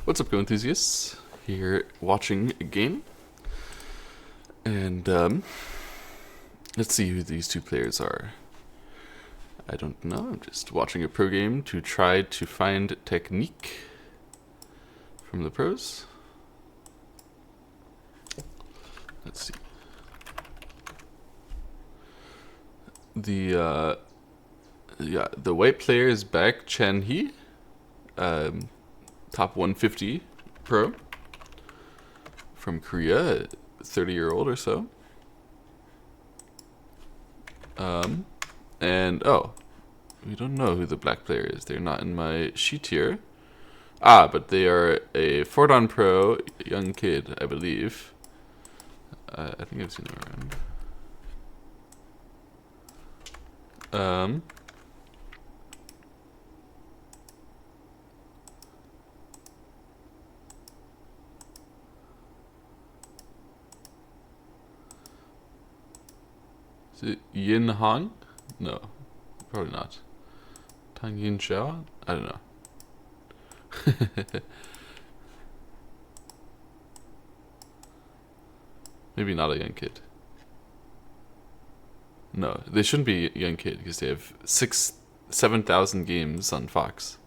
What's up, Go enthusiasts? Here watching a game, and let's see who these two players are. I don't know. I'm just watching a pro game to try to find technique from the pros. Let's see. The white player is back, Chan Hee, top 150 pro from Korea, 30-year-old or so. And we don't know who the black player is. They're not in my sheet here. But they are a Fordon pro, young kid, I believe. I think I've seen them around. Is it Yin Hong? No, probably not. Tang Yin Xiao? I don't know. Maybe not a young kid. No, they shouldn't be a young kid because they have 7,000 games on Fox.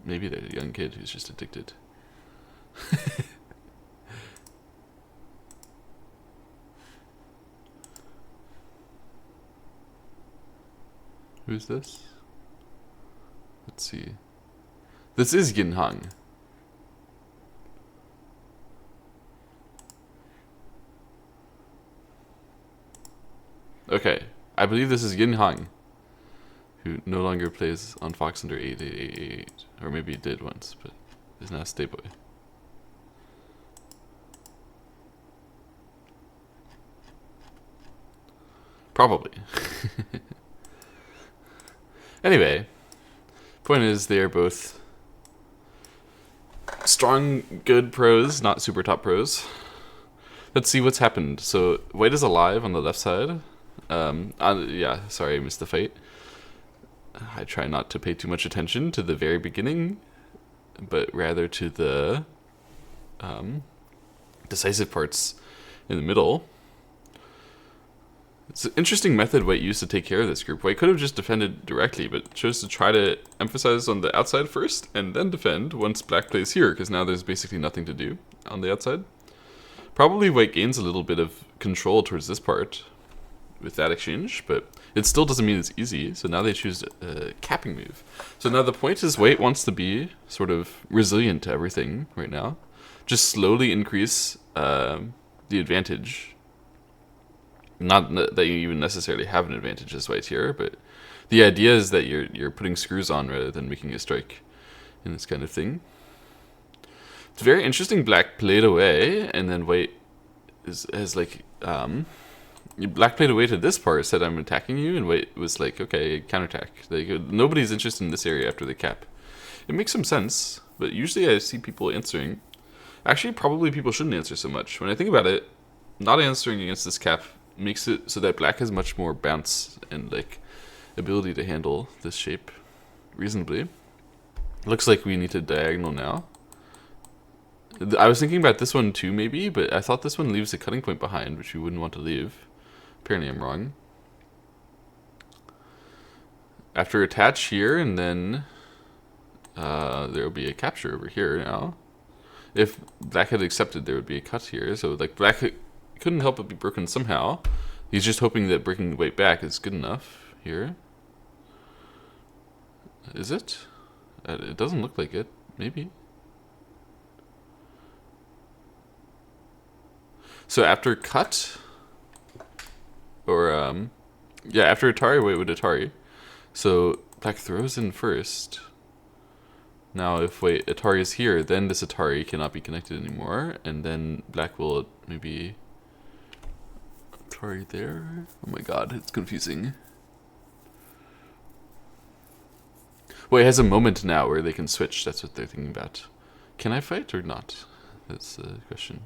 Maybe they're a young kid who's just addicted. Who's this? Let's see. This is Yin Hong. Okay, I believe this is Yin Hong, who no longer plays on Fox under 8888, or maybe he did once, but is now Stay Boy. Probably. Anyway, point is they are both strong, good pros, not super top pros. Let's see what's happened. So white is alive on the left side. Yeah, sorry, I missed the fight. I try not to pay too much attention to the very beginning, but rather to the decisive parts in the middle. It's an interesting method White used to take care of this group. White could have just defended directly, but chose to try to emphasize on the outside first, and then defend once Black plays here, because now there's basically nothing to do on the outside. Probably White gains a little bit of control towards this part with that exchange, but it still doesn't mean it's easy, so now they choose a capping move. So now the point is White wants to be sort of resilient to everything right now. Just slowly increase the advantage. Not that you even necessarily have an advantage as White here, but the idea is that you're putting screws on rather than making a strike in this kind of thing. It's very interesting. Black played away, and then White has like Black played away to this part, said I'm attacking you, and White was like, okay, counterattack. Like nobody's interested in this area after the cap. It makes some sense, but usually I see people answering. Actually, probably people shouldn't answer so much. When I think about it, not answering against this cap makes it so that Black has much more bounce and like ability to handle this shape reasonably. Looks like we need to diagonal now. I was thinking about this one too maybe, but I thought this one leaves a cutting point behind, which we wouldn't want to leave. Apparently I'm wrong. After attach here, and then there will be a capture over here now. If Black had accepted, there would be a cut here, so like Black couldn't help but be broken somehow. He's just hoping that breaking White back is good enough here. Is it? It doesn't look like it. Maybe. So after cut, or after Atari, White would Atari. So Black throws in first. Now if Atari is here, then this Atari cannot be connected anymore, and then Black will maybe Atari there. Oh my god, it's confusing. White has a moment now where they can switch. That's what they're thinking about. Can I fight or not? That's the question.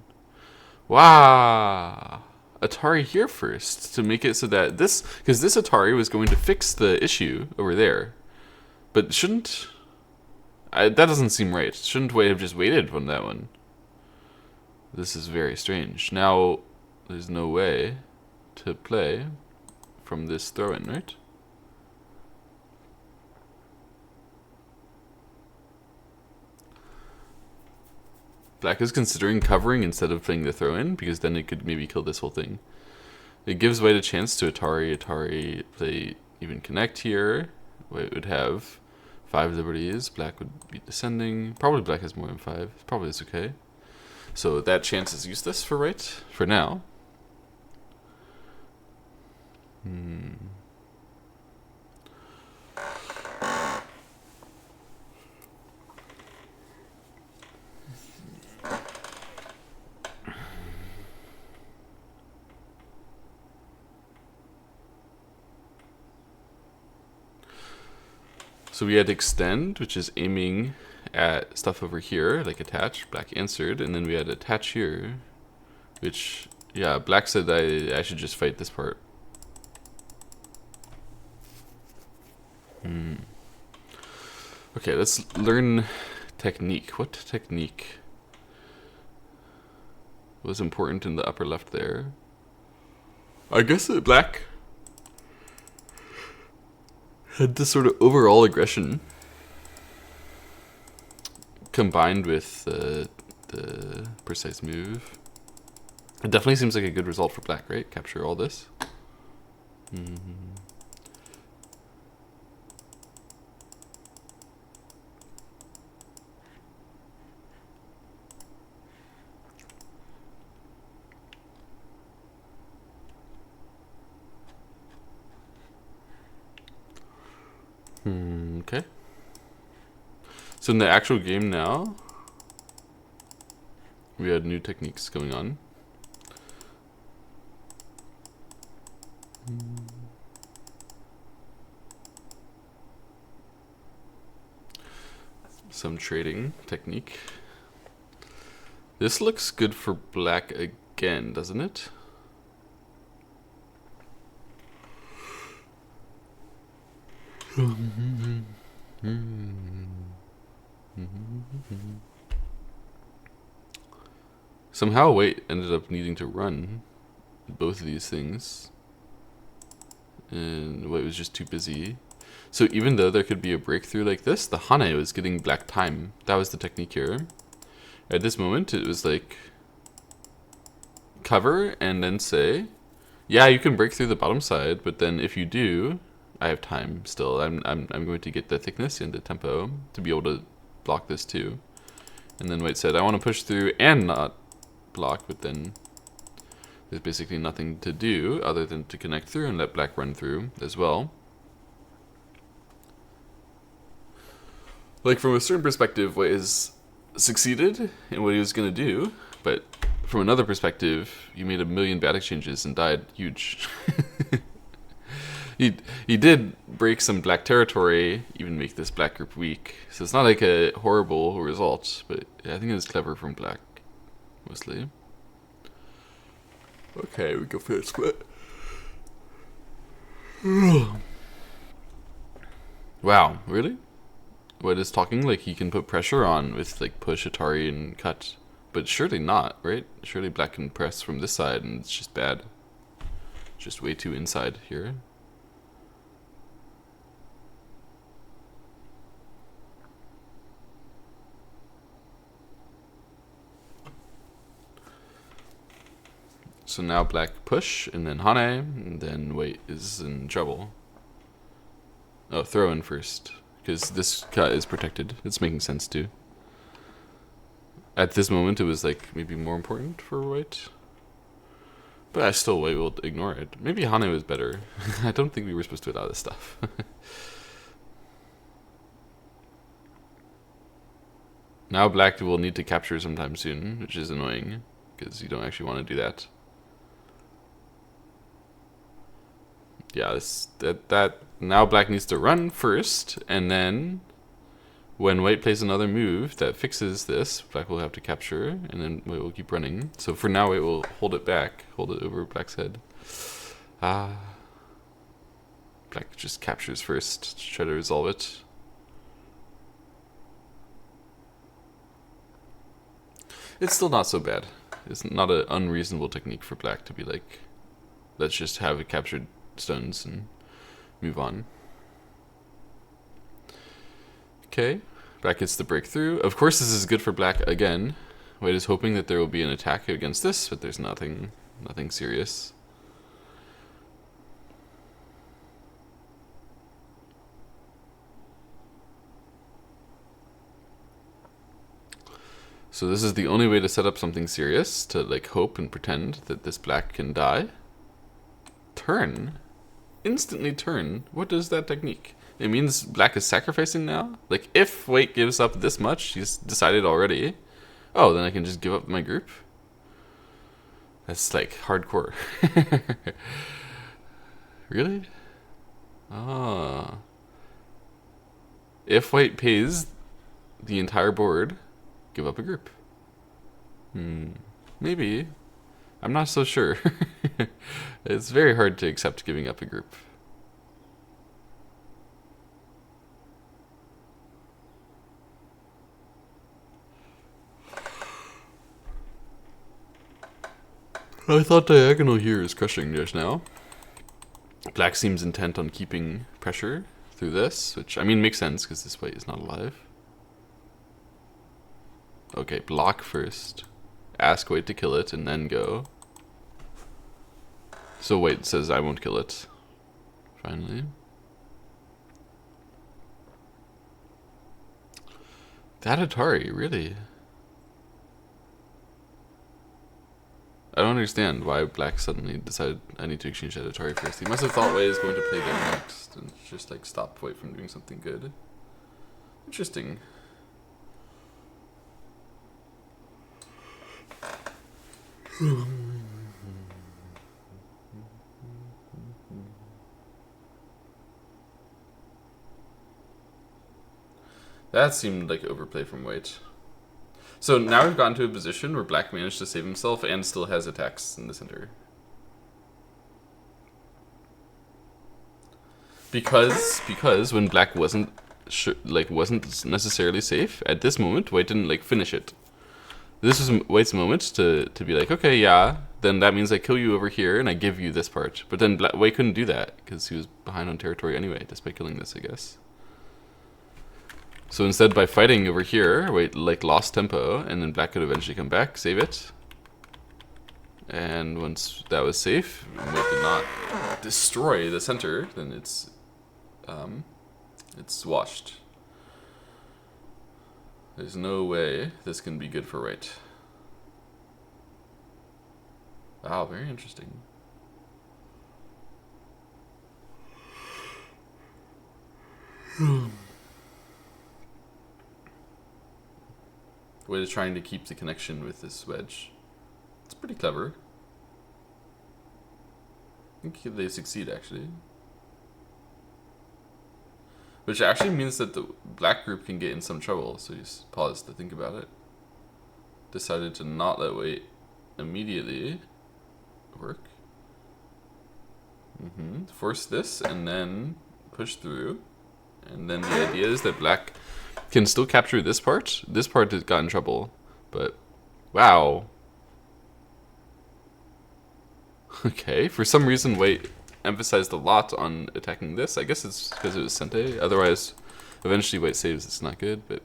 Wow. Atari here first to make it so that this, because this Atari was going to fix the issue over there. But shouldn't... that doesn't seem right. Shouldn't white have just waited on that one? This is very strange. Now, there's no way to play from this throw-in, right? Black is considering covering instead of playing the throw-in, because then it could maybe kill this whole thing. It gives white a chance to Atari play even connect here. White would have 5 liberties. Black would be descending. Probably black has more than 5. Probably is okay. So that chance is useless for white for now. So we had extend, which is aiming at stuff over here, like attach. Black answered, and then we had attach here, which, yeah, black said I should just fight this part. Okay, let's learn technique. What technique was important in the upper left there? I guess that black had this sort of overall aggression combined with the precise move. It definitely seems like a good result for black, right? Capture all this. Okay. So in the actual game now, we had new techniques going on. Some trading technique. This looks good for black again, doesn't it? Somehow white ended up needing to run both of these things, and white was just too busy. So even though there could be a breakthrough like this, the Hane was getting black time. That was the technique here. At this moment, it was like cover and then say, yeah, you can break through the bottom side, but then if you do, I have time still. I'm going to get the thickness and the tempo to be able to block this too. And then white said, I want to push through and not block, but then there's basically nothing to do other than to connect through and let black run through as well. Like from a certain perspective, white has succeeded in what he was going to do, but from another perspective, you made a million bad exchanges and died huge. He did break some black territory, even make this black group weak. So it's not like a horrible result, but I think it was clever from black, mostly. Okay, we go for a split. Wow, really? What is talking like he can put pressure on with like push, Atari, and cut. But surely not, right? Surely black can press from this side and it's just bad. Just way too inside here. So now black push, and then Hane, and then white is in trouble. Oh, throw in first, because this cut is protected. It's making sense too. At this moment, it was like maybe more important for white. But I still white will ignore it. Maybe Hane was better. I don't think we were supposed to allow this stuff. Now black will need to capture sometime soon, which is annoying, because you don't actually want to do that. Yeah, that now black needs to run first, and then when white plays another move that fixes this, black will have to capture, and then white will keep running. So for now, white will hold it back, hold it over black's head. Black just captures first to try to resolve it. It's still not so bad. It's not an unreasonable technique for black to be like, let's just have it captured stones and move on. Okay, black gets the breakthrough. Of course this is good for black again. White is hoping that there will be an attack against this, but there's nothing serious. So this is the only way to set up something serious, to like hope and pretend that this black can die. Turn? Instantly turn? What is that technique? It means black is sacrificing now? Like, if white gives up this much, he's decided already. Oh, then I can just give up my group? That's like hardcore. Really? Ah. If white pays the entire board, give up a group. Maybe. I'm not so sure. It's very hard to accept giving up a group. I thought diagonal here is crushing just now. Black seems intent on keeping pressure through this, which, I mean, makes sense because this white is not alive. Okay, block first. Ask white to kill it and then go. So white says, I won't kill it. Finally. That Atari, really? I don't understand why black suddenly decided I need to exchange that Atari first. He must have thought white is going to play there next and just like stop white from doing something good. Interesting. That seemed like overplay from white. So now we've gotten to a position where black managed to save himself and still has attacks in the center. Because when black wasn't necessarily safe at this moment, white didn't like finish it. This was white's moment to be like, okay, yeah, then that means I kill you over here and I give you this part. But then white couldn't do that because he was behind on territory anyway, despite killing this, I guess. So instead, by fighting over here, white like lost tempo, and then black could eventually come back, save it. And once that was safe, white did not destroy the center, then it's washed. There's no way this can be good for white. Wow, very interesting. White is trying to keep the connection with this wedge. It's pretty clever. I think they succeed, actually. Which actually means that the black group can get in some trouble, so he's paused to think about it. Decided to not let white immediately work. Force this and then push through. And then the idea is that black can still capture this part. This part has got in trouble, but wow. Okay, for some reason white emphasized a lot on attacking this. I guess it's because it was Sente. Otherwise, eventually white saves. It's not good, but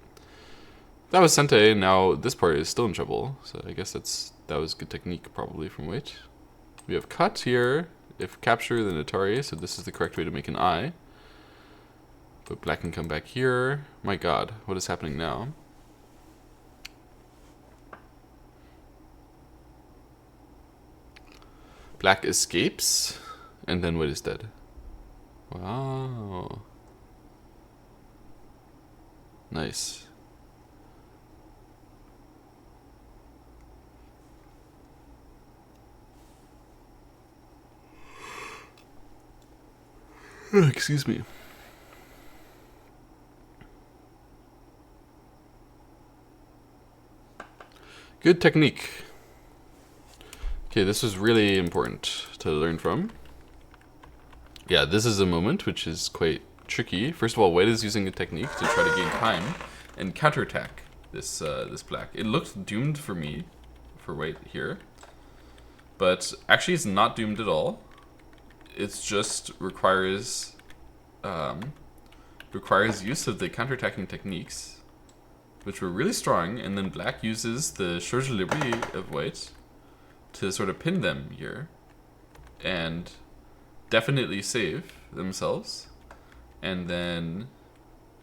that was Sente. Now this part is still in trouble. So I guess that was good technique probably from white. We have cut here. If capture, then Atari. So this is the correct way to make an eye. But black can come back here. My god, what is happening now? Black escapes, and then white is dead. Wow. Nice. Excuse me. Good technique. Okay, this was really important to learn from. Yeah, this is a moment which is quite tricky. First of all, white is using a technique to try to gain time and counterattack. this black. It looked doomed for me, for white here, but actually it's not doomed at all. It's just requires use of the counterattacking techniques, which were really strong, and then black uses the Charge de Liberty of white to sort of pin them here, and definitely save themselves. And then,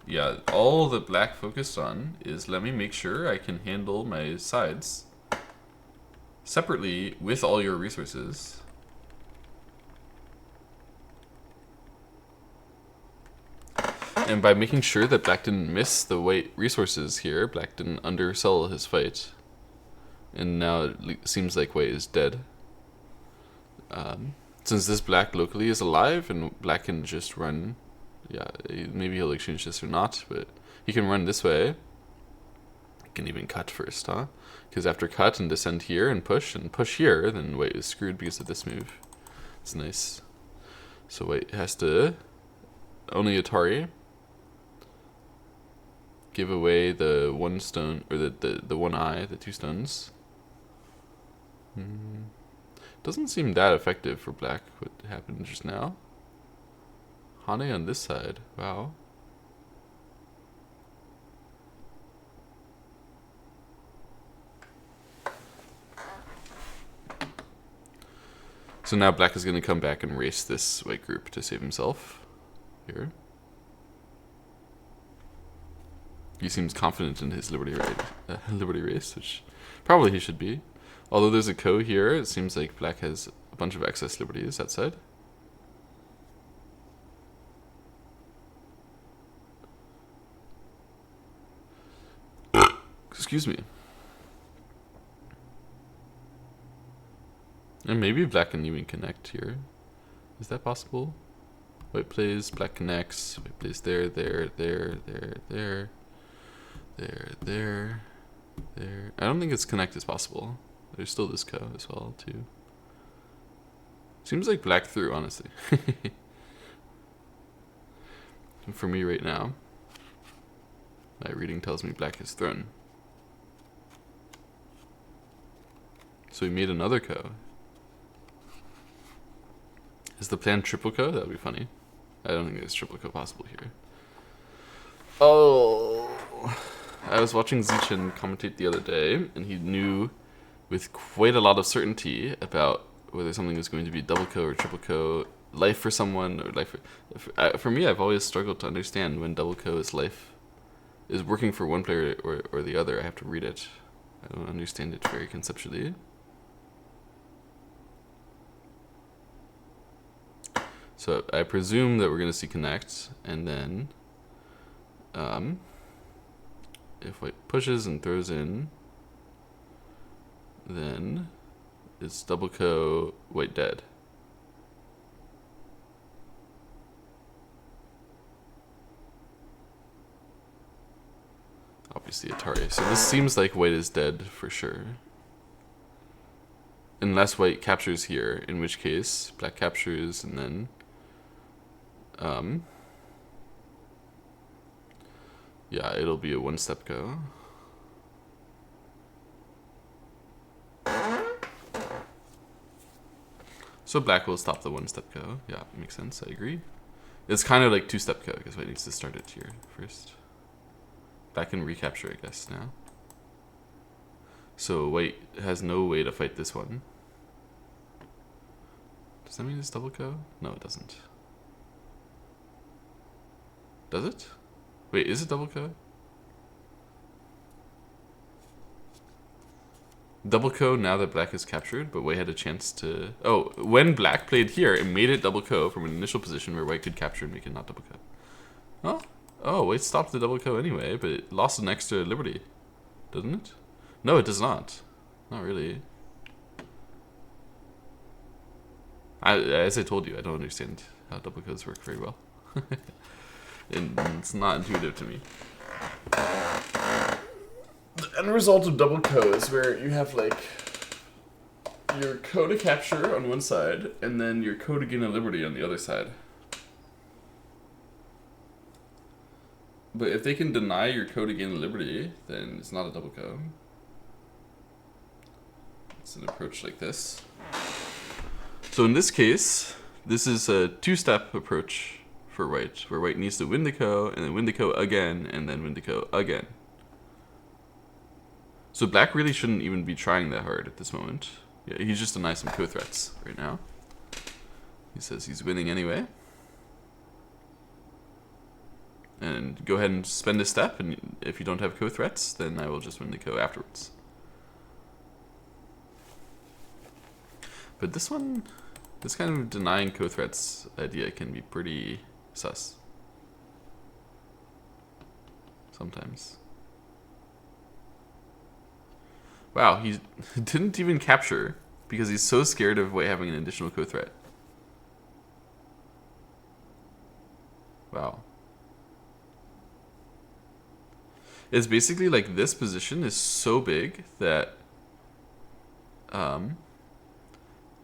yeah, all that black focused on is let me make sure I can handle my sides separately with all your resources. And by making sure that black didn't miss the white resources here, black didn't undersell his fight. And now it seems like white is dead. Since this black locally is alive, and black can just run, yeah, maybe he'll exchange this or not, but he can run this way. He can even cut first, huh? Because after cut and descend here and push here, then white is screwed because of this move. It's nice. So white has to only Atari. Give away the one stone, or the one eye, the 2 stones. Doesn't seem that effective for black, what happened just now. Hane on this side, wow. So now black is going to come back and race this white group to save himself. Here. He seems confident in his liberty race, which probably he should be. Although there's a ko here, it seems like black has a bunch of excess liberties that side. Excuse me. And maybe black can even connect here. Is that possible? White plays, black connects, white plays there, there, there, there, there, there, there, there. I don't think its connect is possible. There's still this ko as well, too. Seems like black threw, honestly. For me right now, my reading tells me black has thrown. So he made another ko. Is the plan triple ko? That would be funny. I don't think there's triple ko possible here. Oh, I was watching Zichen commentate the other day, and he knew with quite a lot of certainty about whether something is going to be double ko or triple ko, life for someone, or life for me. I've always struggled to understand when double ko is life is working for one player or the other. I have to read it. I don't understand it very conceptually. So I presume that we're going to see connect, and then if white pushes and throws in, then it's double ko, white dead. Obviously Atari. So this seems like white is dead for sure. Unless white captures here, in which case black captures and then yeah, it'll be a one-step go. So black will stop the one-step go. Yeah, makes sense. I agree. It's kind of like two-step go because white needs to start it here first. Black can recapture, I guess, now. So white has no way to fight this one. Does that mean it's double ko? No, it doesn't. Does it? Wait, is it double ko? Double ko now that black is captured, but white had a chance to... Oh, when black played here, it made it double ko from an initial position where white could capture and make it not double ko. Oh, oh, white stopped the double ko anyway, but it lost an extra liberty, doesn't it? No, it does not. Not really. As I told you, I don't understand how double codes work very well. And it's not intuitive to me. The end result of double ko is where you have like your ko to capture on one side and then your ko to gain a liberty on the other side. But if they can deny your ko to gain the liberty, then it's not a double ko. It's an approach like this. So in this case, this is a two-step approach for white, where white needs to win the ko, and then win the ko again, and then win the ko again. So black really shouldn't even be trying that hard at this moment. Yeah, he's just denying some ko threats right now. He says he's winning anyway. And go ahead and spend a step, and if you don't have ko threats, then I will just win the ko afterwards. But this one, this kind of denying ko threats idea can be pretty sus. Sometimes. Wow, he didn't even capture because he's so scared of white having an additional ko threat. Wow. It's basically like this position is so big that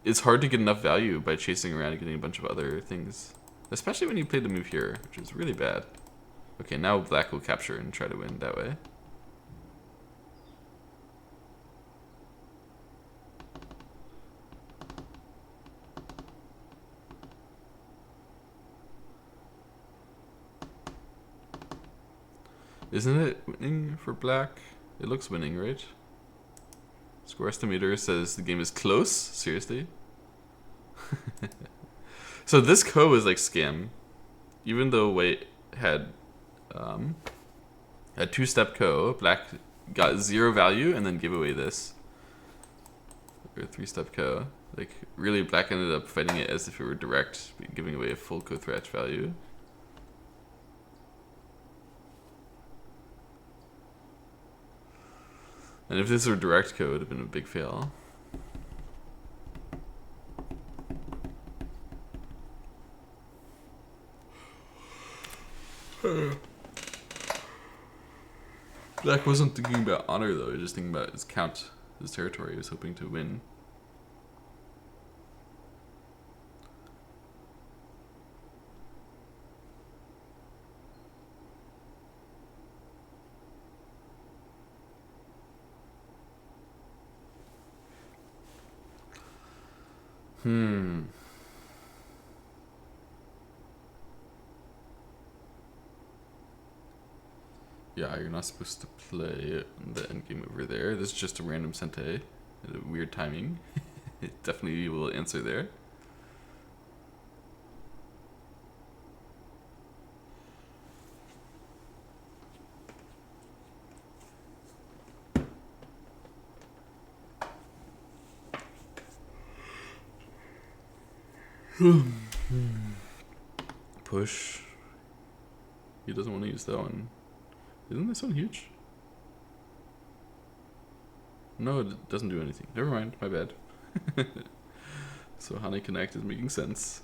it's hard to get enough value by chasing around and getting a bunch of other things. Especially when you play the move here, which is really bad. Okay, now black will capture and try to win that way. Isn't it winning for black? It looks winning, right? Score estimator says the game is close. Seriously? So this ko is like scam. Even though white had a two-step ko, black got 0 value and then gave away this. Or a 3-step ko. Like really black ended up fighting it as if it were direct, giving away a full ko threat value. And if this were direct ko, it would have been a big fail. Black wasn't thinking about honor though, he was just thinking about his count, his territory. He was hoping to win. Yeah, you're not supposed to play the endgame over there. This is just a random sente at a weird timing. It definitely will answer there. Push. He doesn't want to use that one. Isn't this one huge? No, it doesn't do anything. Never mind, my bad. So Honey Connect is making sense.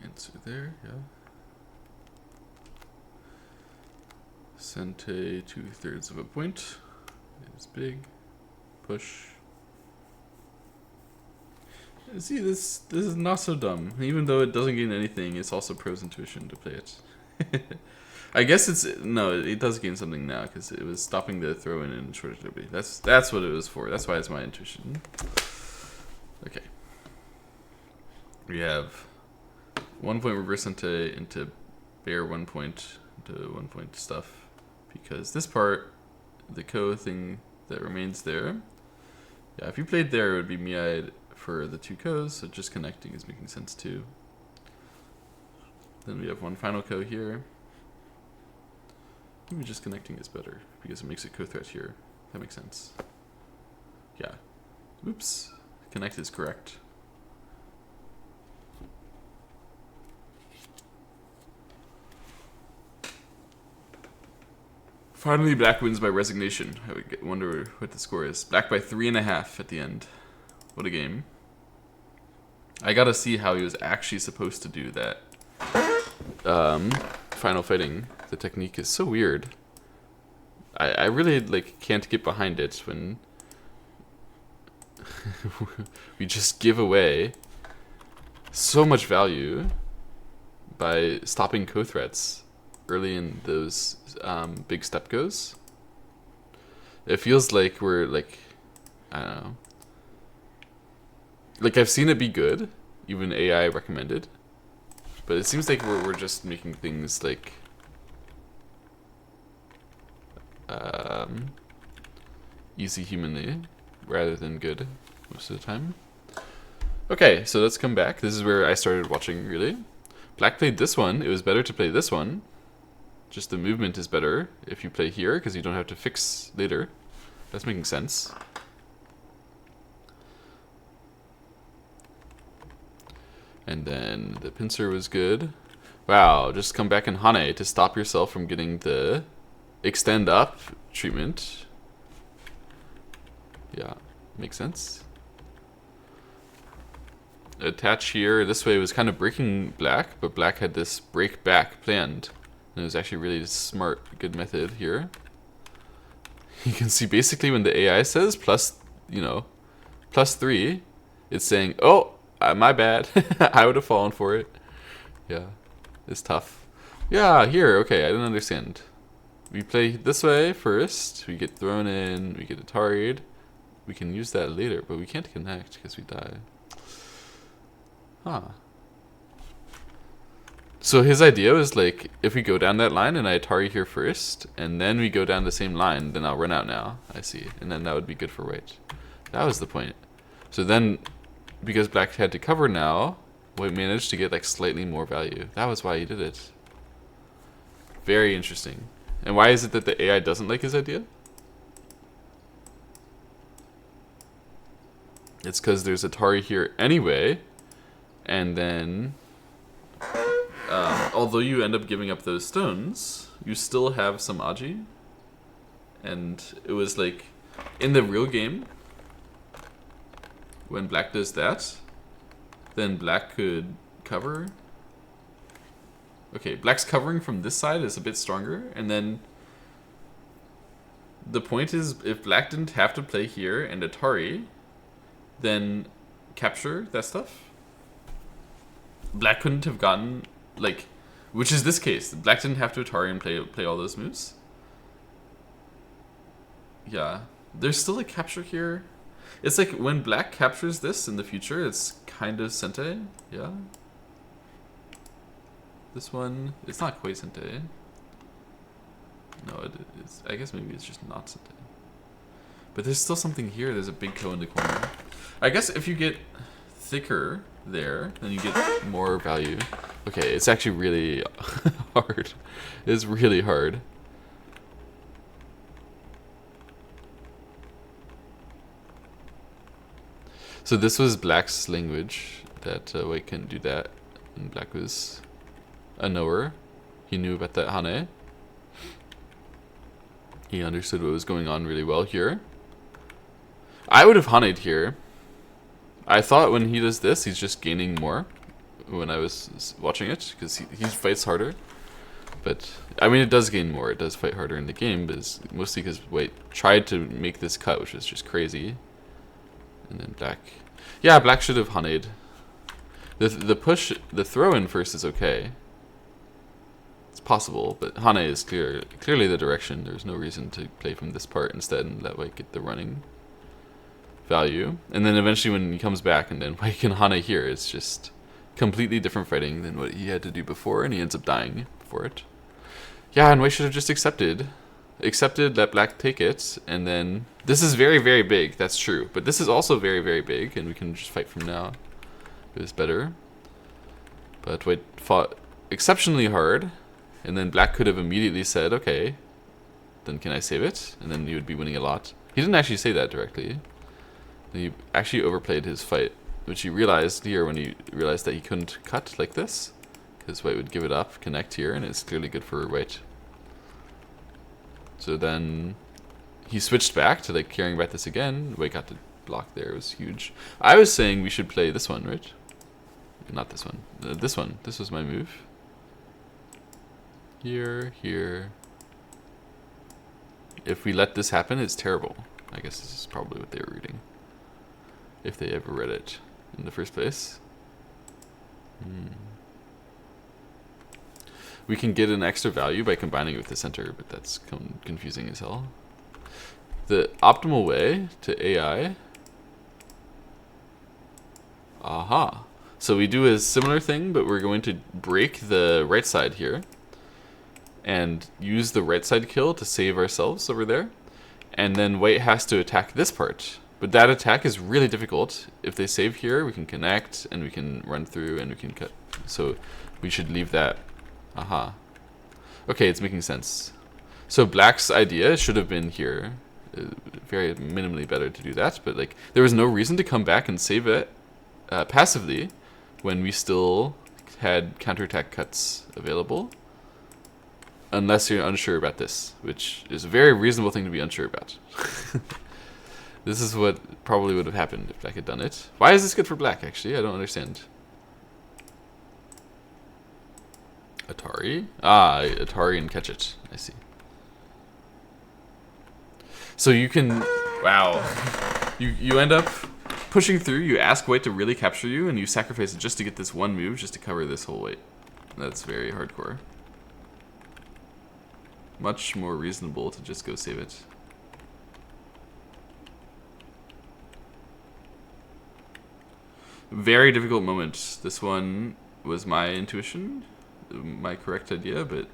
Answer there, yeah. Sente 2/3 of a point. It is big. Push. See, this is not so dumb. Even though it doesn't gain anything, it's also pros intuition to play it. I guess it's no, it does gain something now because it was stopping the throw in and shortage liberty. That's what it was for. That's why it's my intuition. Okay. We have 1 point reverse into bare 1 point into 1 point stuff. Because this part, the ko thing that remains there, yeah, if you played there, it would be mia'd for the 2 kos, so just connecting is making sense too. Then we have 1 final ko here. Maybe just connecting is better, because it makes a ko threat here. That makes sense. Yeah. Oops. Connect is correct. Finally, black wins by resignation. I wonder what the score is. Black by 3.5 at the end. What a game. I gotta see how he was actually supposed to do that final fighting the technique is so weird. I really like can't get behind it when we just give away so much value by stopping co-threats early in those big step goes. It feels like we're like, I don't know. Like I've seen it be good, even AI recommended, but it seems like we're just making things like easy humanly rather than good most of the time. Okay, so let's come back. This is where I started watching, really. Black played this one. It was better to play this one. Just the movement is better if you play here, because you don't have to fix later. That's making sense. And then the pincer was good. Wow, just come back in Hane to stop yourself from getting the extend up treatment. Yeah, makes sense. Attach here. This way was kind of breaking black, but black had this break back planned. And it was actually really smart, good method here. You can see basically when the AI says plus, you know, +3, it's saying, oh, my bad. I would have fallen for it. Yeah, it's tough. Yeah, here, okay, I didn't understand. We play this way first, we get thrown in, we get Atari'd. We can use that later, but we can't connect because we die. Huh. So his idea was like, if we go down that line and I Atari here first, and then we go down the same line, then I'll run out now. I see. And then that would be good for white. That was the point. So then, because black had to cover now, white managed to get like slightly more value. That was why he did it. Very interesting. And why is it that the AI doesn't like his idea? It's because there's Atari here anyway, and then although you end up giving up those stones, you still have some Aji. And it was like, in the real game, when black does that, then black could cover. Okay, black's covering from this side is a bit stronger, and then the point is, if black didn't have to play here and Atari, then capture that stuff, black couldn't have gotten, like, which is this case. Black didn't have to Atari and play all those moves. Yeah, there's still a capture here. It's like when black captures this in the future, it's kind of Sente. Yeah. This one, it's not quite Sente. No, it is. I guess maybe it's just not Sente. But there's still something here. There's a big Ko in the corner. I guess if you get thicker there, then you get more value. Okay, it's actually really hard. It's really hard. So this was black's language, that white couldn't do that, and black was a knower. He knew about that Hane. He understood what was going on really well here. I would have Haned here. I thought when he does this, he's just gaining more when I was watching it, because he fights harder. But, I mean, it does gain more. It does fight harder in the game, but it's mostly because white tried to make this cut, which is just crazy. And then black. Yeah, black should have Haned. The push, the throw in first is okay. It's possible, but Hane is clearly the direction. There's no reason to play from this part instead and let white get the running value. And then eventually when he comes back and then white can Hane here, it's just completely different fighting than what he had to do before, and he ends up dying for it. Yeah, and white should have just accepted let black take it, and then this is very, very big, that's true. But this is also very, very big, and we can just fight from now. It was better. But white fought exceptionally hard, and then black could have immediately said, okay, then can I save it? And then he would be winning a lot. He didn't actually say that directly. He actually overplayed his fight, which he realized here when he realized that he couldn't cut like this, because white would give it up, connect here, and it's clearly good for white. So then he switched back to like caring about this again. White got to block there, it was huge. I was saying we should play this one, right? Not this one. This one. This was my move. Here, here. If we let this happen, it's terrible. I guess this is probably what they were reading. If they ever read it in the first place. We can get an extra value by combining it with the center, but that's confusing as hell. The optimal way to AI. Aha. So we do a similar thing, but we're going to break the right side here and use the right side kill to save ourselves over there. And then white has to attack this part. But that attack is really difficult. If they save here, we can connect and we can run through and we can cut. So we should leave that. Aha. Okay, it's making sense. So black's idea should have been here. Very minimally better to do that, but like there was no reason to come back and save it passively when we still had counterattack cuts available. Unless you're unsure about this, which is a very reasonable thing to be unsure about. This is what probably would have happened if black had done it. Why is this good for black, actually? I don't understand. Atari? Ah, Atari and catch it. I see. So you can... Wow. You end up pushing through, you ask white to really capture you, and you sacrifice it just to get this one move, just to cover this whole white. That's very hardcore. Much more reasonable to just go save it. Very difficult moment. This one was my intuition, my correct idea, but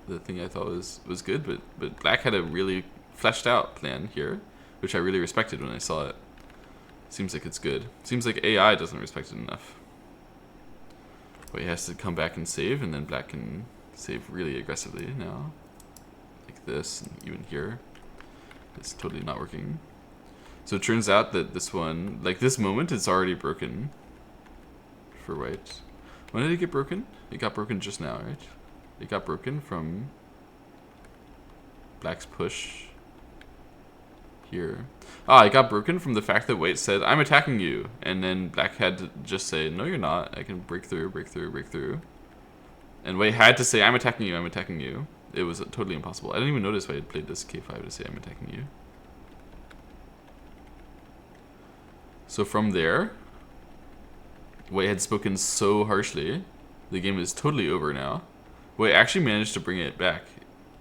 the thing I thought was good. But black had a really fleshed out plan here, which I really respected when I saw it. Seems like it's good. Seems like AI doesn't respect it enough. But he has to come back and save, and then black can save really aggressively now. Like this, and even here. It's totally not working. So it turns out that this one, like this moment, is already broken for white. When did it get broken? It got broken just now, right? It got broken from black's push here. Ah, it got broken from the fact that white said, I'm attacking you. And then black had to just say, no, you're not. I can break through, break through, break through. And white had to say, I'm attacking you, I'm attacking you. It was totally impossible. I didn't even notice why I played this k5 to say, I'm attacking you. So from there, white had spoken so harshly, the game is totally over now. White actually managed to bring it back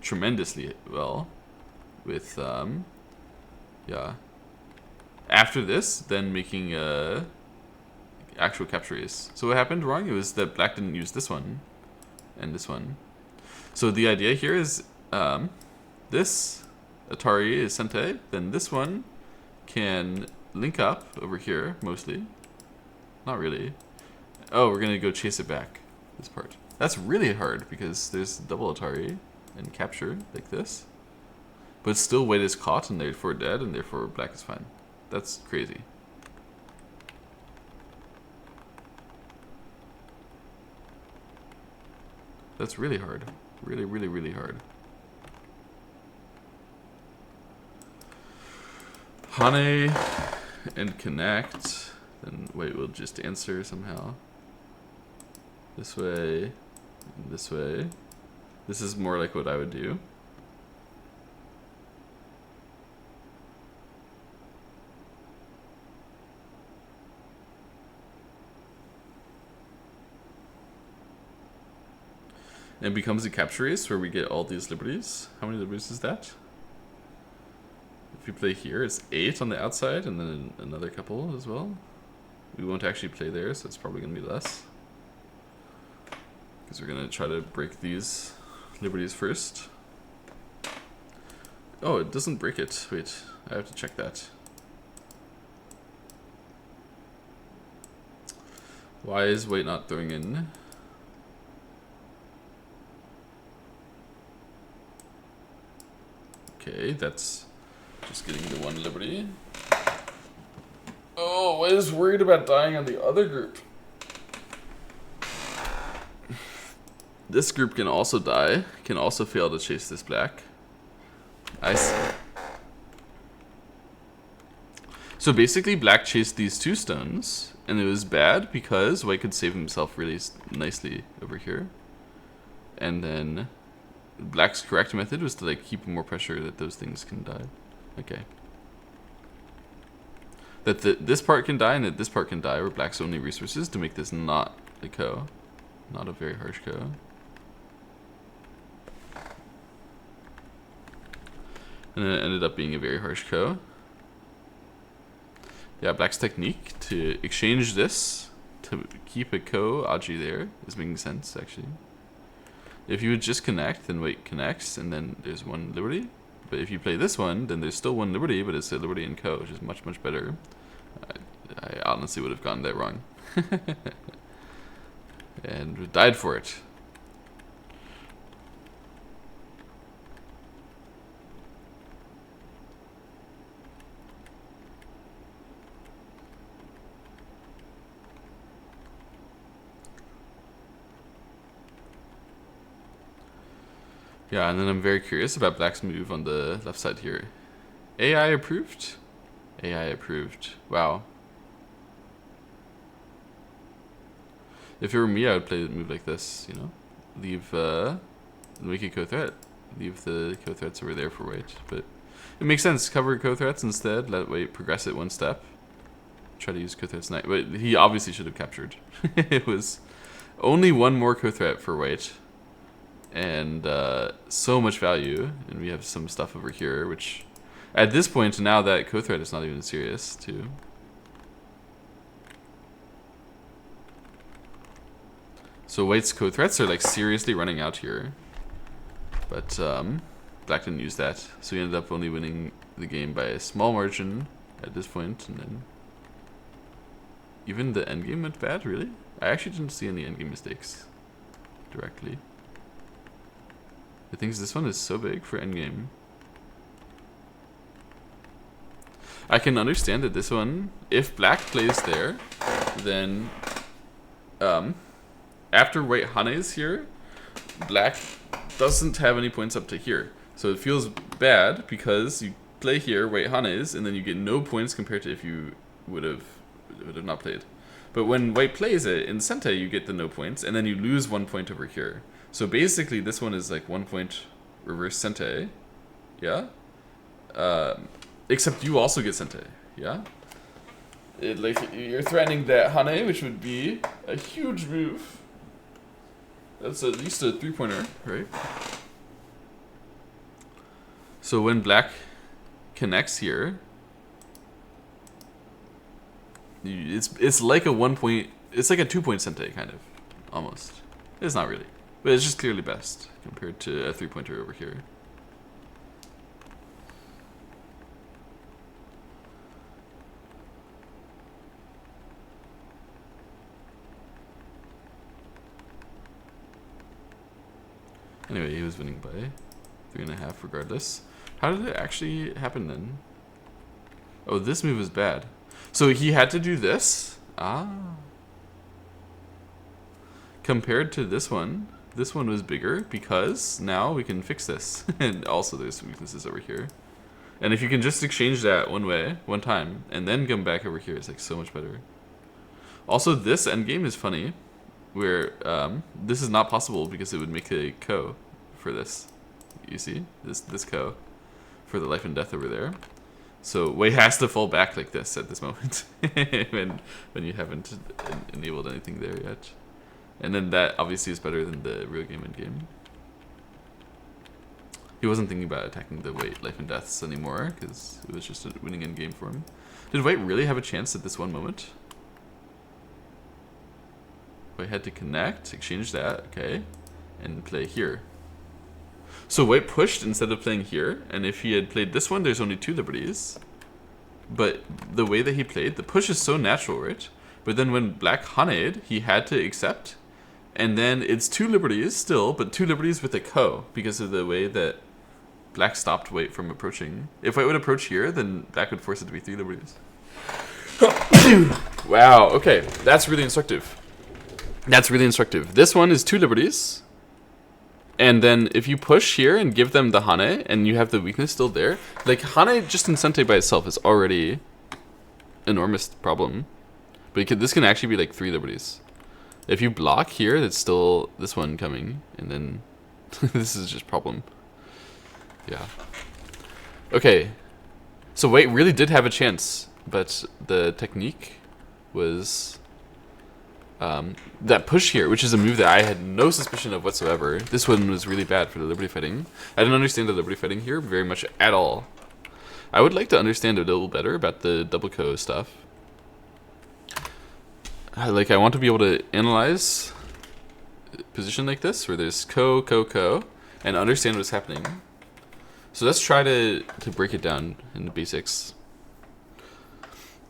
tremendously well with, yeah. After this, then making a actual capture race. So what happened wrong? It was that black didn't use this one and this one. So the idea here is this Atari is Sente, then this one can link up over here, mostly. Not really. Oh, we're gonna go chase it back, this part. That's really hard because there's double Atari and capture like this. But still white is caught and therefore dead and therefore black is fine. That's crazy. That's really hard. Really, really, really hard. Hane and connect. Then wait, we'll just answer somehow. This way, and this way. This is more like what I would do. And it becomes a capture race where we get all these liberties. How many liberties is that? If we play here, it's 8 on the outside and then another couple as well. We won't actually play there, so it's probably going to be less. Because we're going to try to break these liberties first. Oh, it doesn't break it. Wait, I have to check that. Why is white not throwing in? Okay, that's just getting the one liberty. Oh, I was worried about dying on the other group. This group can also die, can also fail to chase this black. I see. So basically black chased these 2 stones, and it was bad because white could save himself really nicely over here. And then black's correct method was to like keep more pressure that those things can die. Okay. That this part can die and that this part can die, or black's only resources to make this not a ko. Not a very harsh ko. And then it ended up being a very harsh ko. Yeah, black's technique to exchange this to keep a ko Aji there is making sense, actually. If you would just connect, then white connects, and then there's one liberty. But if you play this one, then there's still one liberty, but it's a liberty in ko, which is much, much better. I honestly would have gotten that wrong. And died for it. Yeah, and then I'm very curious about black's move on the left side here. AI approved? AI approved. Wow. If it were me, I would play a move like this, you know? Leave, make a co-threat. Leave the co-threats over there for white. But it makes sense. Cover co-threats instead. Let white progress it one step. Try to use co-threats next. But he obviously should have captured. It was only one more co-threat for white. And so much value. And we have some stuff over here, which at this point, now that co-threat is not even serious, too. So white's co-threats are like seriously running out here. But black didn't use that. So he ended up only winning the game by a small margin at this point. And then even the endgame went bad, really? I actually didn't see any endgame mistakes directly. I think this one is so big for endgame. I can understand that this one, if black plays there, then after white hanes here, black doesn't have any points up to here. So it feels bad because you play here, white hanes, and then you get no points compared to if you would have not played. But when white plays it in Sente, you get the no points, and then you lose 1 point over here. So basically, this one is like 1 point reverse Sente, yeah? Except you also get Sente, yeah? Like, you're threatening that Hane, which would be a huge move. That's at least a 3-pointer, right? So when black connects here, it's like a 1 point, it's like a 2-point Sente, kind of, almost. It's not really, but it's just clearly best compared to a 3-pointer over here. Anyway, he was winning by 3.5 regardless. How did it actually happen then? Oh, this move was bad. So he had to do this? Ah. Compared to this one was bigger because now we can fix this. And also there's weaknesses over here. And if you can just exchange that one way, one time, and then come back over here, it's like so much better. Also, this endgame is funny, where this is not possible because it would make a ko for this. You see? This ko for the life and death over there. So Wei has to fall back like this at this moment when you haven't enabled anything there yet. And then that obviously is better than the real game endgame. He wasn't thinking about attacking the white life and deaths anymore because it was just a winning endgame for him. Did white really have a chance at this one moment? White had to connect, exchange that, okay, and play here. So white pushed instead of playing here, and if he had played this one, there's only 2 liberties. But the way that he played, the push is so natural, right? But then when black haned, he had to accept, and then it's 2 liberties still, but 2 liberties with a ko, because of the way that black stopped white from approaching. If white would approach here, then black would force it to be 3 liberties. Wow, okay, that's really instructive. That's really instructive. This one is 2 liberties. And then if you push here and give them the Hane, and you have the weakness still there, like Hane just in Sente by itself is already enormous problem. But this can actually be like 3 liberties. If you block here, that's still this one coming, and then this is just problem. Yeah. Okay. So white really did have a chance, but the technique was that push here, which is a move that I had no suspicion of whatsoever. This one was really bad for the liberty fighting. I didn't understand the liberty fighting here very much at all. I would like to understand a little better about the double co stuff. Like, I want to be able to analyze a position like this, where there's co, and understand what's happening. So let's try to break it down in the basics.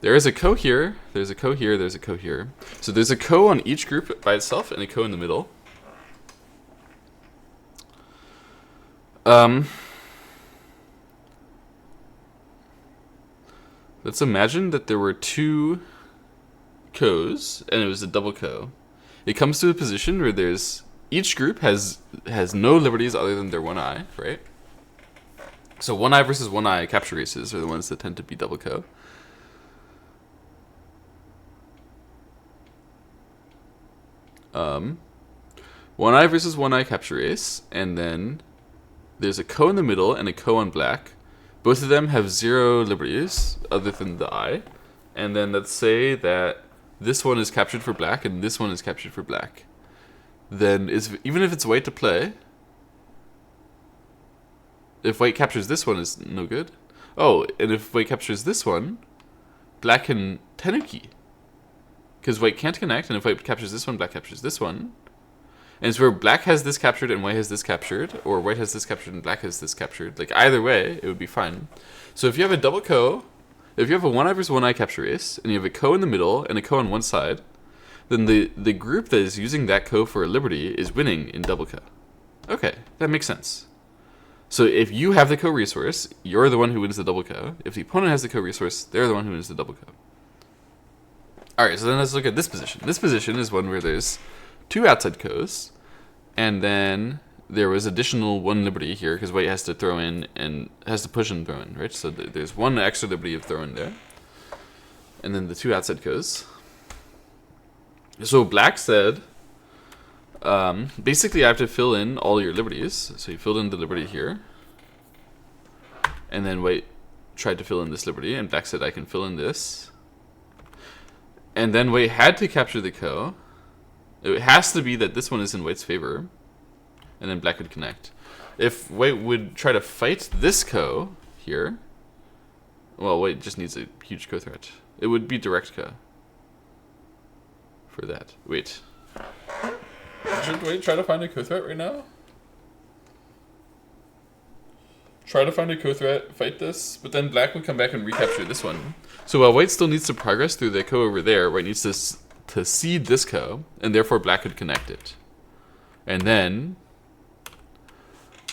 There is a co here, there's a co here, there's a co here. So there's a co on each group by itself, and a co in the middle. Let's imagine that there were two co's, and it was a double co. It comes to a position where there's each group has no liberties other than their one eye, right? So one eye versus one eye capture races are the ones that tend to be double co. One eye versus one eye capture race, and then there's a co in the middle and a co on black. Both of them have 0 liberties other than the eye. And then let's say that this one is captured for black and this one is captured for black. Then even if it's white to play, if white captures this one, is no good. Oh, and if white captures this one, black can tenuki. Because white can't connect, and if white captures this one, black captures this one. And it's where black has this captured and white has this captured, or white has this captured and black has this captured. Like, either way, it would be fine. So if you have a double co, if you have a one eye versus one eye capture race, and you have a co in the middle and a co on one side, then the group that is using that co for a liberty is winning in double co. Okay, that makes sense. So if you have the co resource, you're the one who wins the double co. If the opponent has the co resource, they're the one who wins the double co. Alright, so then let's look at this position. This position is one where there's 2 outside co's, and then there was additional 1 liberty here, because white has to throw in, and has to push and throw in, right? So there's 1 extra liberty of throw in there. And then the 2 outside co's. So black said, basically I have to fill in all your liberties. So you filled in the liberty here. And then white tried to fill in this liberty, and black said I can fill in this. And then white had to capture the co. It has to be that this one is in white's favor. And then black would connect. If white would try to fight this co here, well, white just needs a huge co threat. It would be direct co for that. Wait. Should white try to find a co threat right now? Try to find a co threat, fight this, but then black would come back and recapture this one. So while white still needs to progress through the co over there, white needs to seed this co, and therefore black could connect it. And then,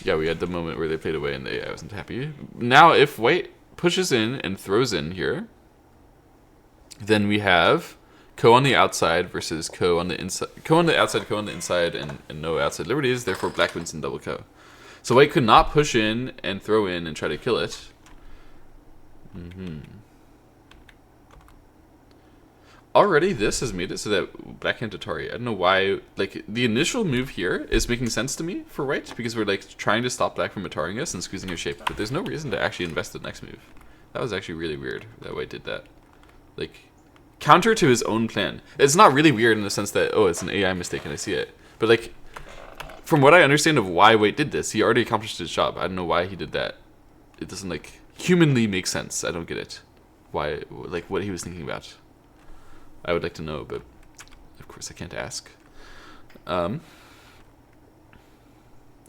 yeah, we had the moment where they played away and I wasn't happy. Now if white pushes in and throws in here, then we have co on the outside versus co on the inside. Co on the outside, co on the inside, and no outside liberties, therefore black wins in double co. So white could not push in and throw in and try to kill it. Already this has made it so that black can't Atari. I don't know why. Like, the initial move here is making sense to me for white, because we're like trying to stop black from Ataring us and squeezing our shape. But there's no reason to actually invest the next move. That was actually really weird that white did that. Like, counter to his own plan. It's not really weird in the sense that, oh, it's an AI mistake and I see it. But like, from what I understand of why white did this, he already accomplished his job. I don't know why he did that. It doesn't, like, humanly make sense. I don't get it. Why, like, what he was thinking about. I would like to know, but of course I can't ask.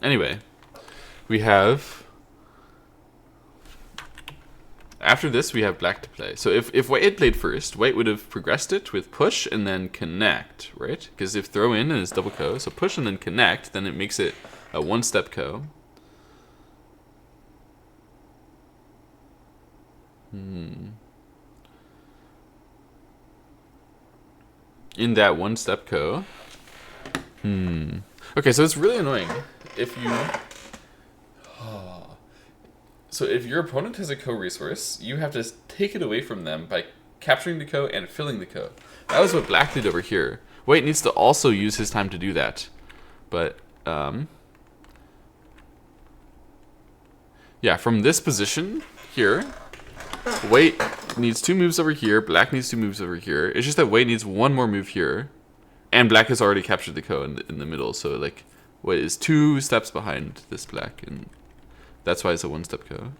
Anyway, we have, after this we have black to play. So if white had played first, white would have progressed it with push and then connect, right? Because if throw in and it's double co, so push and then connect, then it makes it a one-step co. In that one-step co. Okay, so it's really annoying if you... So if your opponent has a co resource, you have to take it away from them by capturing the co and filling the co. That was what black did over here. White needs to also use his time to do that. But, yeah, from this position here, White needs 2 moves over here, Black needs 2 moves over here. It's just that White needs 1 more move here, and Black has already captured the Ko in the middle, so like White is 2 steps behind this Black, and that's why it's a 1-step Ko.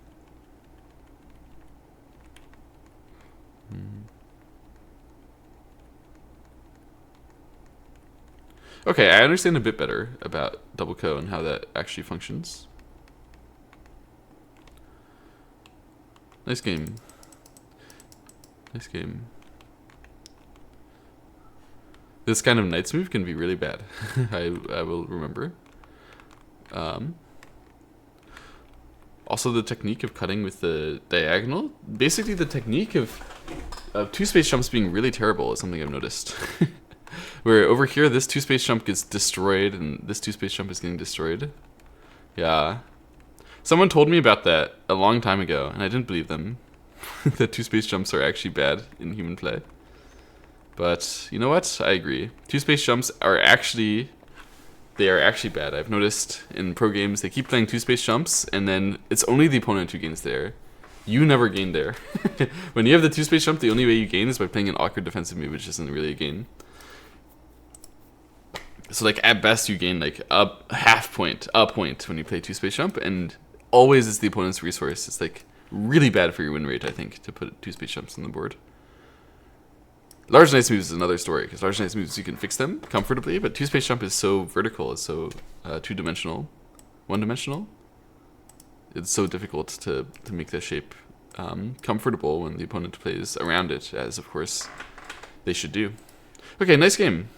Okay, I understand a bit better about double Ko and how that actually functions. Nice game. Nice game. This kind of knight's move can be really bad. I will remember. Also, the technique of cutting with the diagonal. Basically, the technique of 2-space jumps being really terrible is something I've noticed. Where over here, this 2-space jump gets destroyed, and this 2-space jump is getting destroyed. Yeah. Someone told me about that a long time ago, and I didn't believe them. That 2-space jumps are actually bad in human play. But you know what? I agree. 2-space jumps are actually... They are actually bad. I've noticed in pro games, they keep playing 2-space jumps, and then it's only the opponent who gains there. You never gain there. When you have the 2-space jump, the only way you gain is by playing an awkward defensive move, which isn't really a gain. So like at best you gain like a point when you play 2-space jump, and always it's the opponent's resource. It's like really bad for your win rate, I think, to put 2-space jumps on the board. Large nice moves is another story, because large nice moves you can fix them comfortably, but 2-space jump is so vertical, it's so 2-dimensional, 1-dimensional. It's so difficult to make the shape comfortable when the opponent plays around it, as of course they should do. Okay, nice game.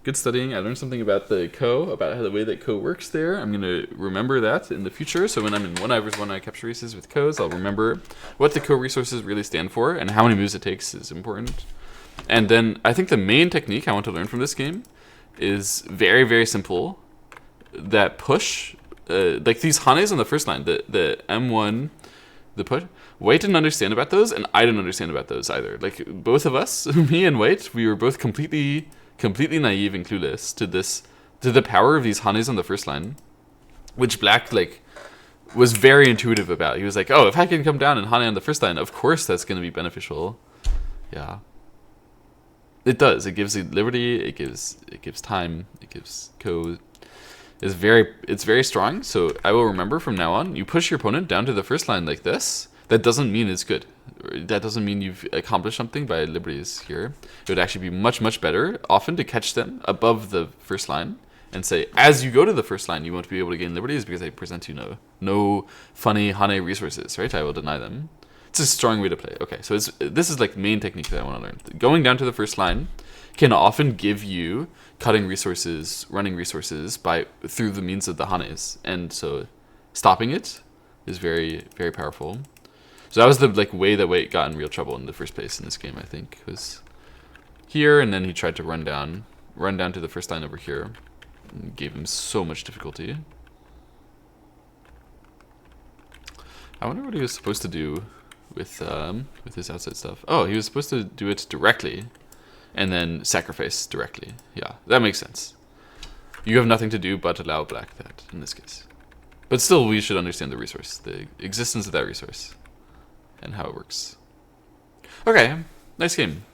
Good studying. I learned something about the Ko, about how the way that Ko works there. I'm going to remember that in the future. So when I'm in 1 versus 1 capture races with Kos, I'll remember what the Ko resources really stand for and how many moves it takes is important. And then I think the main technique I want to learn from this game is very, very simple. That push, like these Hanes on the first line, the M1, the push. White didn't understand about those, and I didn't understand about those either. Like both of us, me and White, we were both completely naive and clueless to the power of these Hanes on the first line, which Black like was very intuitive about. He was like, oh, if I can come down and Hane on the first line, of course that's going to be beneficial. Yeah, it does. It gives liberty. It gives time. It gives Ko. It's very strong. So I will remember from now on. You push your opponent down to the first line like this. That doesn't mean it's good. That doesn't mean you've accomplished something by liberties here. It would actually be much, much better, often, to catch them above the first line and say, as you go to the first line, you won't be able to gain liberties because I present you no funny Hane resources, right? I will deny them. It's a strong way to play. Okay, so this is like main technique that I want to learn. Going down to the first line can often give you cutting resources, running resources through the means of the Hanes, and so stopping it is very, very powerful. So that was the way that Wade got in real trouble in the first place in this game, I think, was here, and then he tried to run down to the first line over here, and gave him so much difficulty. I wonder what he was supposed to do with his outside stuff. Oh, he was supposed to do it directly, and then sacrifice directly. Yeah, that makes sense. You have nothing to do but allow Black that in this case. But still, we should understand the resource, the existence of that resource, and how it works. Okay, nice game.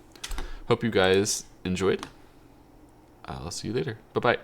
Hope you guys enjoyed. I'll see you later. Bye-bye.